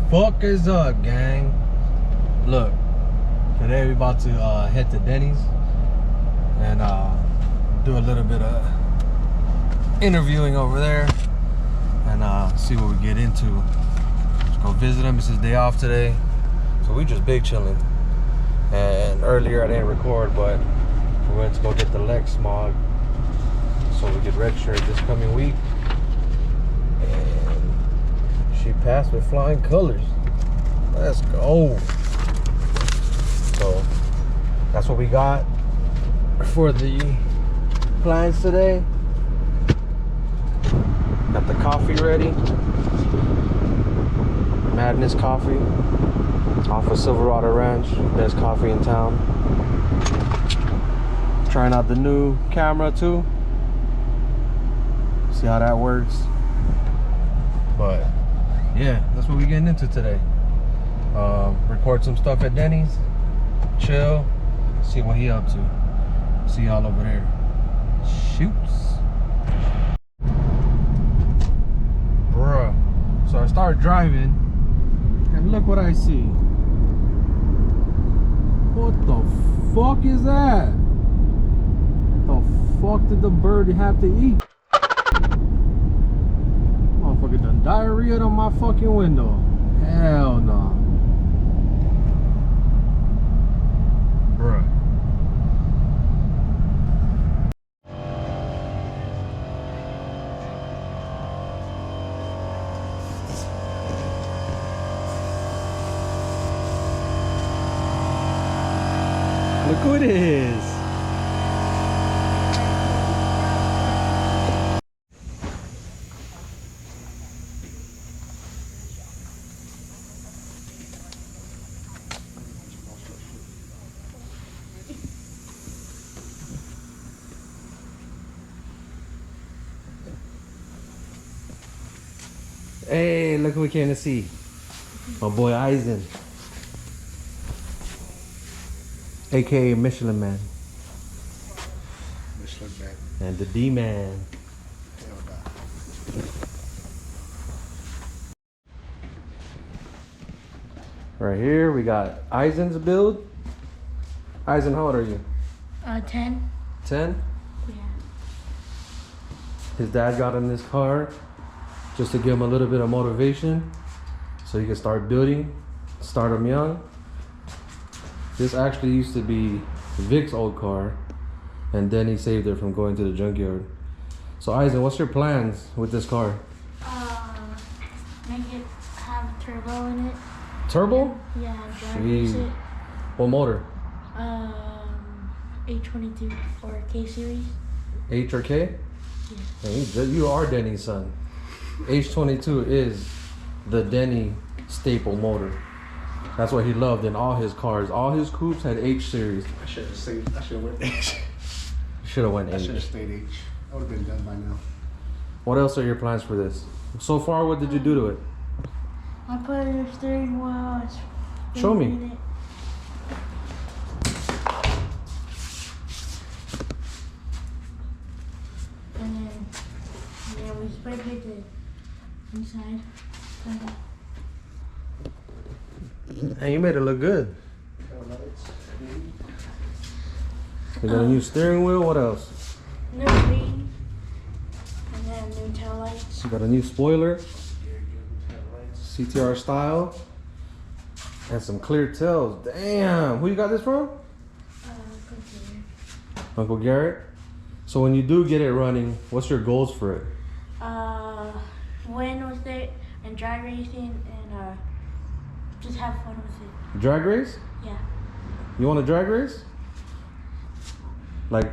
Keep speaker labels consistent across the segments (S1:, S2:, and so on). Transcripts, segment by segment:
S1: fuck is up, gang? Look, today we about to head to Denny's and do a little bit of interviewing over there and see what we get into. Let's go visit him. It's his day off today, so we just big chilling. And earlier I didn't record, but we went to go get the Lex Smog so we get registered this coming week. And she passed with flying colors. Let's go. So that's what we got for the plans today. Got the coffee ready. Madness Coffee off of Silverado Ranch, best coffee in town. Trying out the new camera too. See how that works. But yeah, that's what we're getting into today. Record some stuff at Denny's, chill, see what he up to. See y'all over there. Shoots. Bruh. So I started driving and look what I see. What the fuck is that? The fuck did the bird have to eat? Motherfucker done diarrhea on my fucking window. Hell no. Bruh. Look who it is. Hey, look who we came to see. My boy Eisen. AKA Michelin Man.
S2: Michelin Man.
S1: And the D-Man.
S2: Hell no.
S1: Right here we got Eisen's build. Eisen, how old are you?
S3: 10.
S1: 10?
S3: Yeah.
S1: His dad got in this car just to give him a little bit of motivation so he can start building, start him young. This actually used to be Vic's old car, and then he saved it from going to the junkyard. So Eisen, what's your plans with this car?
S3: Make it have turbo in it.
S1: Turbo?
S3: Yeah, drag race it.
S1: What motor?
S3: A22 or K series.
S1: H or K?
S3: Yeah.
S1: Man, you are Denny's son. H22 is the Denny staple motor. That's what he loved in all his cars. All his coupes had H series.
S2: I should have went H.
S1: Should have went
S2: I
S1: H.
S2: should have stayed H. I would have been done by now.
S1: What else are your plans for this? So far, what did you do to it?
S3: I put a steering wheel.
S1: Show me.
S3: In it. And then, yeah, we spray paint the inside.
S1: Hey, you made it look good. We got a new steering wheel. What else?
S3: New green. And then new tail lights.
S1: We got a new spoiler. CTR style. And some clear tails. Damn. Who you got this from?
S3: Computer.
S1: Uncle Garrett. So when you do get it running, what's your goals for it?
S3: Win with it and drag racing and just have fun with it.
S1: Drag race?
S3: Yeah.
S1: You want to drag race? Like,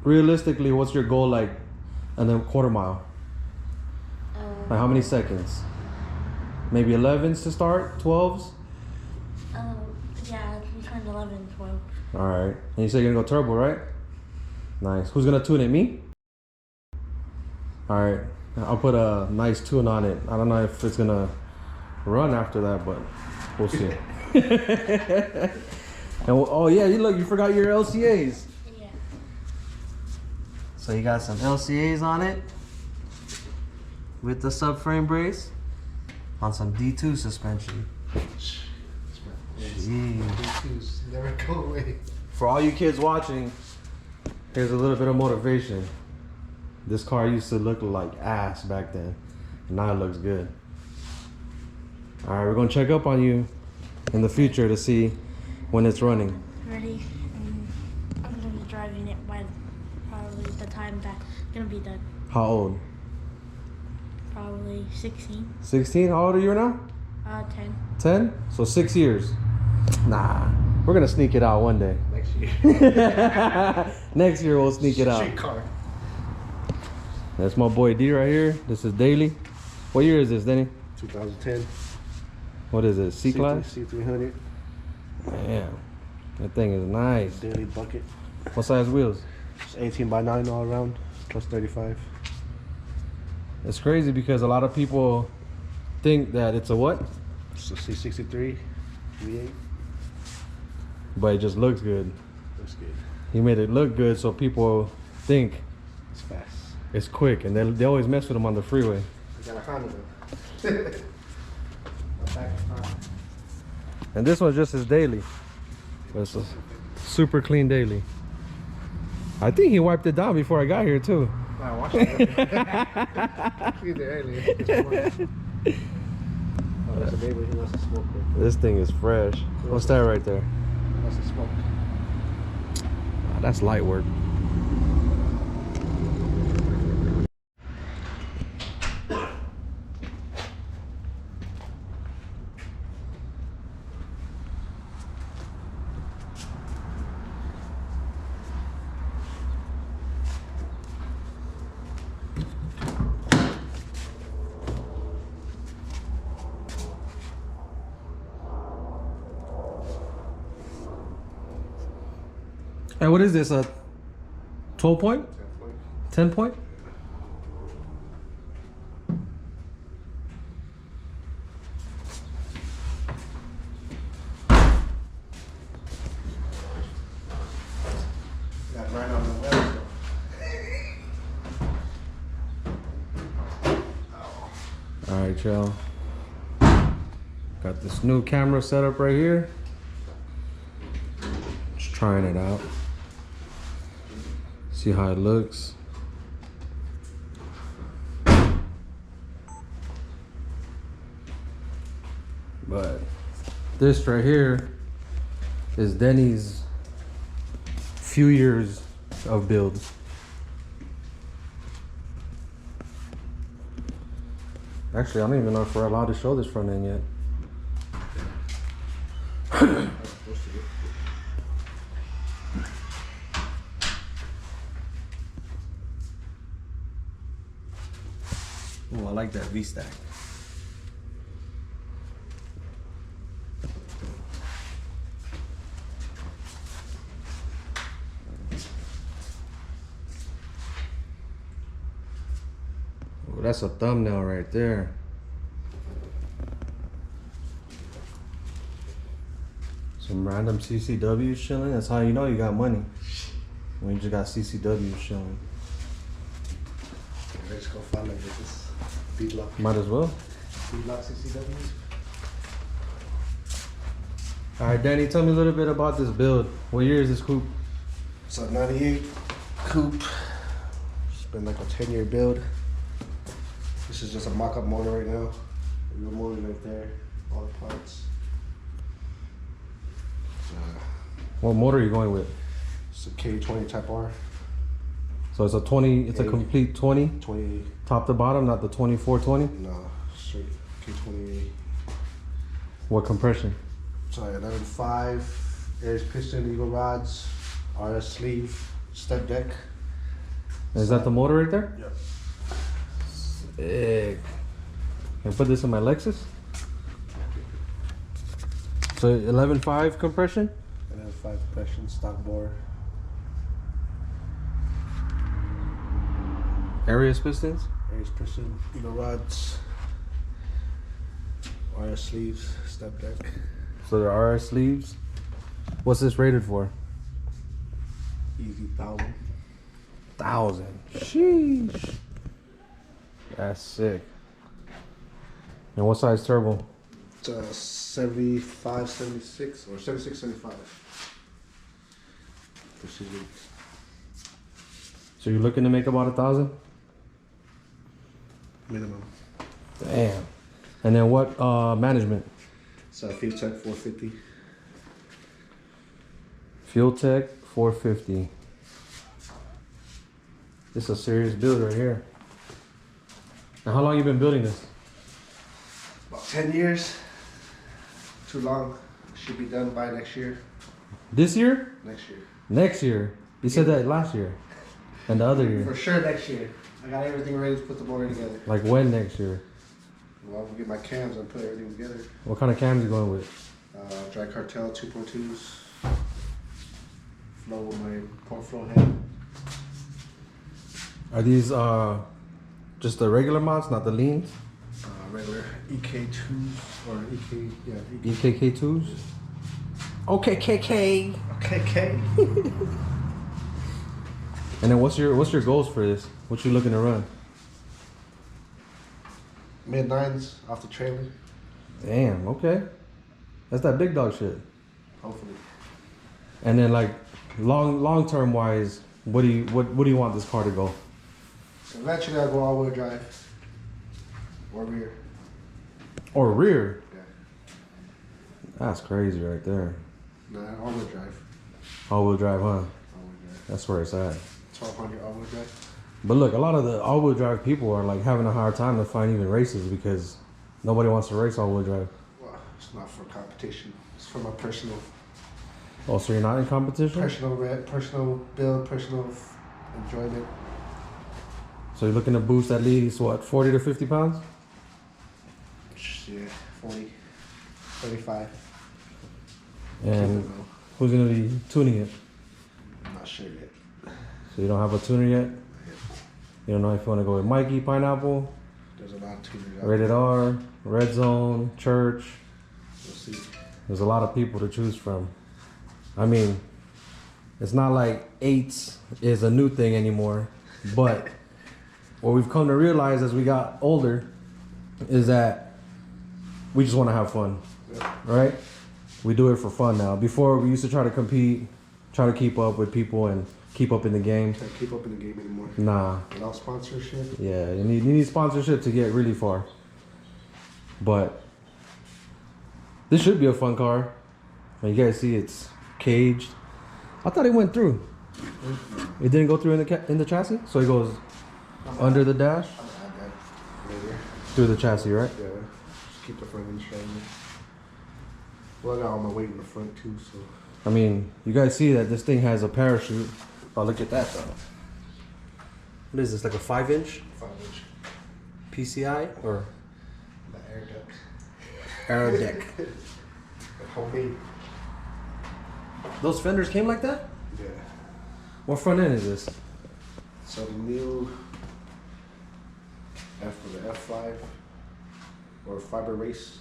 S1: realistically, what's your goal like in a quarter mile? Like how many seconds? Maybe 11s to start? 12s?
S3: Yeah, between 11 and 12.
S1: All right. And you say you're gonna go turbo, right? Nice. Who's gonna tune it? Me? All right. I'll put a nice tune on it. I don't know if it's gonna run after that, but we'll see. And oh yeah, you forgot your LCAs.
S3: Yeah.
S1: So you got some LCAs on it with the subframe brace on some D2 suspension.
S2: Jeez. Never go away.
S1: For all you kids watching, here's a little bit of motivation. This car used to look like ass back then. Now it looks good. All right, we're gonna check up on you in the future to see when it's running.
S3: Ready? I'm gonna be driving it by probably the time that's gonna be done.
S1: How old?
S3: Probably 16.
S1: 16? How old are you now?
S3: 10.
S1: 10? So 6 years. Nah, we're gonna sneak it out one day.
S2: Next year.
S1: Next year we'll sneak it out.
S2: Street car.
S1: That's my boy D right here. This is Daily. What year is this, Denny?
S2: 2010.
S1: What is it? C-Class?
S2: C300.
S1: Damn. That thing is nice.
S2: Daily bucket.
S1: What size wheels?
S2: It's 18x9 all around, plus 35.
S1: It's crazy because a lot of people think that it's a what?
S2: It's a C63 V8.
S1: But it just looks good.
S2: Looks good.
S1: He made it look good so people think
S2: It's fast.
S1: it's quick, and they always mess with him on the freeway.
S2: I got a Honda though.
S1: And this one's just his daily. It's a super clean daily. I think he wiped it down before I got here too.
S2: I watched it. Earlier. Oh, there's a neighbor who wants to smoke.
S1: This thing is fresh. What's that right there?
S2: He wants to smoke.
S1: That's light work. Hey, what is this? A 12 point? 10 point?
S2: Got right on the web.
S1: All right, y'all. Got this new camera set up right here. Just trying it out. See how it looks. But this right here is Denny's few years of build. Actually, I don't even know if we're allowed to show this front end yet. Oh, I like that V-stack. Oh, that's a thumbnail right there. Some random CCW chilling. That's how you know you got money. When you just got CCW chilling.
S2: Let's go find like this. Beadlock.
S1: Might as well.
S2: Beadlock CCWs.
S1: All right, Danny, tell me a little bit about this build. What year is this coupe?
S2: It's a 98 coupe. It's been like a 10-year build. This is just a mock-up motor right now. The real motor right there. All the parts.
S1: What motor are you going with?
S2: It's a K20 Type R.
S1: So it's a 20, it's a complete 20,
S2: 20,
S1: top to bottom, not the 2420?
S2: no, straight K20.
S1: What compression?
S2: Sorry, 11.5, airs piston, eagle rods, RS sleeve, step deck.
S1: Is that the motor right there?
S2: Yep.
S1: Sick. Can I put this in my Lexus? So 11.5 compression?
S2: 11.5 compression, stock bore.
S1: Arius pistons?
S2: Airs piston, eagle rods, RS sleeves, step deck.
S1: So there are sleeves. What's this rated for?
S2: Easy 1,000.
S1: 1,000. Sheesh. That's sick. And what size turbo?
S2: It's 75, 76, or 76, 75. Precision.
S1: So you're looking to make about 1,000?
S2: Minimum.
S1: Damn. And then what management?
S2: It's Fuel Tech 450.
S1: Fuel Tech 450. This is a serious build right here. And how long you been building this?
S2: About 10 years. Too long. Should be done by next year.
S1: This year?
S2: Next year.
S1: Next year? You said that last year. And the other year.
S2: For sure next year. I got everything ready to put the motor together.
S1: Like when next year?
S2: Well, I'm gonna get my cams and put everything together.
S1: What kind of cams you going with?
S2: Dry cartel 2.2s. Flow with my port flow head.
S1: Are these just the regular mods, not the leans?
S2: Regular EK2s or EK, yeah.
S1: EKK2s? Okay, KK.
S2: Okay.
S1: And then what's your goals for this? What you looking to run?
S2: Mid 9s off the trailer.
S1: Damn, okay. That's that big dog shit.
S2: Hopefully.
S1: And then like long term wise, what do you want this car to go?
S2: Eventually I'll go all-wheel drive. Or rear.
S1: Or rear?
S2: Yeah.
S1: That's crazy right there.
S2: Nah, all-wheel drive.
S1: All-wheel drive, huh?
S2: All-wheel drive.
S1: That's where it's at.
S2: 1200 all-wheel drive.
S1: But look, a lot of the all-wheel drive people are like having a hard time to find even races because nobody wants to race all-wheel drive.
S2: Well, it's not for competition. It's for my personal.
S1: Oh, so you're not in competition?
S2: Personal build, personal enjoyment.
S1: So you're looking to boost at least what, 40 to 50 pounds?
S2: Yeah, 40, 35.
S1: And who's gonna be tuning it?
S2: I'm not sure yet.
S1: So you don't have a tuner yet? You don't know if you want to go with Mikey, Pineapple,
S2: There's a lot of tuners out
S1: Rated R, Red Zone, Church.
S2: We'll see.
S1: There's a lot of people to choose from. I mean, it's not like 8s is a new thing anymore, but what we've come to realize as we got older is that we just want to have fun, right? We do it for fun now. Before, we used to try to compete, try to keep up with people and keep up in the game.
S2: Can't keep up in the game anymore.
S1: Nah.
S2: Without sponsorship.
S1: Yeah, you need sponsorship to get really far. But this should be a fun car. And you guys see it's caged. I thought it went through. It didn't go through in the chassis, so it goes under the dash
S2: I'll add that later.
S1: through the chassis, right?
S2: Yeah. Just keep the front end straight. Well, I got all my weight in the front too, so.
S1: I mean, you guys see that this thing has a parachute. Oh, look at that though. What is this, like a 5-inch
S2: 5-inch.
S1: PCI or
S2: The air duct.
S1: aero deck?
S2: Homemade.
S1: Those fenders came like that?
S2: Yeah.
S1: What front end is this?
S2: So the new F for the F5 or fiber race.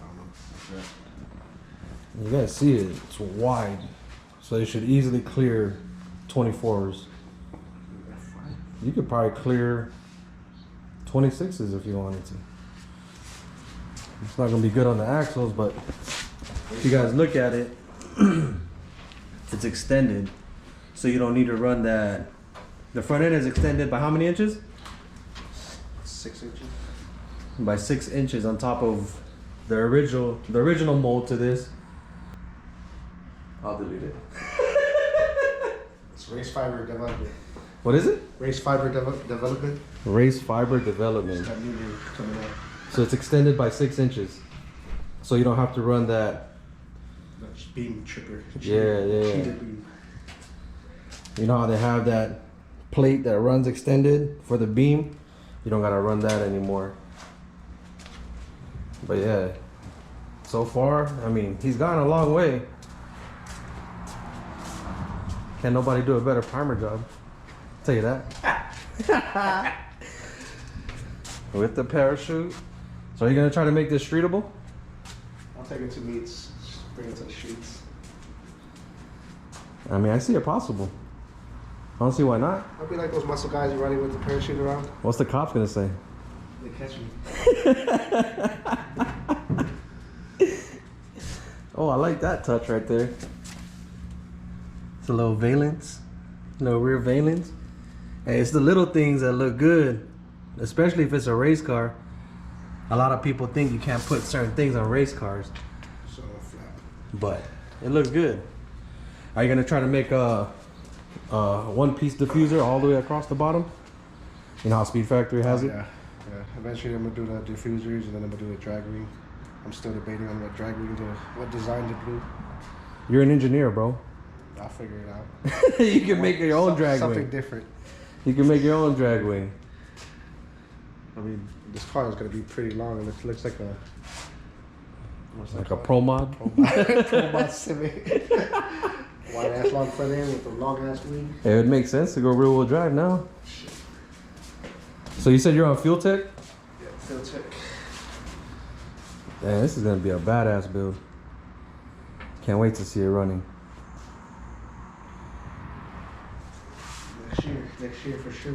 S2: I don't know. Yeah.
S1: You guys see it, it's wide. So you should easily clear 24s.
S2: F5.
S1: You could probably clear 26s if you wanted to. It's not gonna be good on the axles, but if you guys look at it, it's extended. So you don't need to run that. The front end is extended by how many inches?
S2: 6 inches.
S1: By 6 inches on top of the original mold to this. I'll delete it.
S2: It's race fiber development.
S1: What is it?
S2: Race fiber development.
S1: Race fiber development.
S2: That new year coming out.
S1: So it's extended by 6 inches. So you don't have to run that.
S2: That's beam tripper.
S1: Yeah.
S2: Cheater beam.
S1: You know how they have that plate that runs extended for the beam? You don't gotta run that anymore. But yeah, so far, I mean, he's gone a long way. Can't nobody do a better primer job. I'll tell you that. With the parachute. So are you gonna try to make this streetable?
S2: I'll take it to meets. Just bring it to the streets.
S1: I mean, I see it possible. I don't see why not.
S2: I'll be like those muscle guys running with the parachute around.
S1: What's the cops gonna say?
S2: They catch me.
S1: Oh, I like that touch right there. It's a little valence, little rear valence. Hey, it's the little things that look good, especially if it's a race car. A lot of people think you can't put certain things on race cars,
S2: So flap.
S1: but it looks good. Are you gonna try to make a one-piece diffuser all the way across the bottom? You know how Speed Factory has it?
S2: Yeah. Eventually, I'm gonna do the diffusers, and then I'm gonna do the drag ring. I'm still debating on what drag ring to, what design to do.
S1: You're an engineer, bro.
S2: I'll figure it out.
S1: You can make your own drag
S2: Something
S1: wing.
S2: different.
S1: You can make your own drag wing.
S2: I mean, this car is gonna be pretty long, and it looks like a what's
S1: Like
S2: that
S1: a Pro Mod?
S2: Pro Mod Civic. Wide ass long front end with a long ass wing.
S1: It would make sense to go rear wheel drive now. So you said you're on Fuel Tech?
S2: Yeah, Fuel Tech.
S1: Damn, this is gonna be a badass build. Can't wait to see it running.
S2: Next year for sure.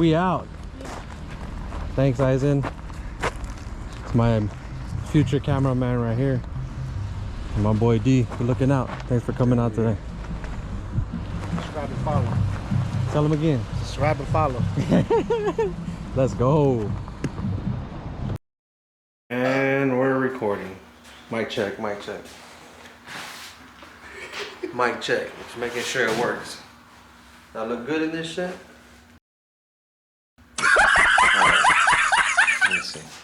S1: we out. Thanks, Eisen. It's my future cameraman right here. And my boy D, you're looking out. Thanks for coming out today.
S2: Subscribe and follow.
S1: Tell him again.
S2: Subscribe and follow.
S1: Let's go. And we're recording. Mic check, mic check. Mic check. Just making sure it works. I look good in this shit? Alright. Let me see.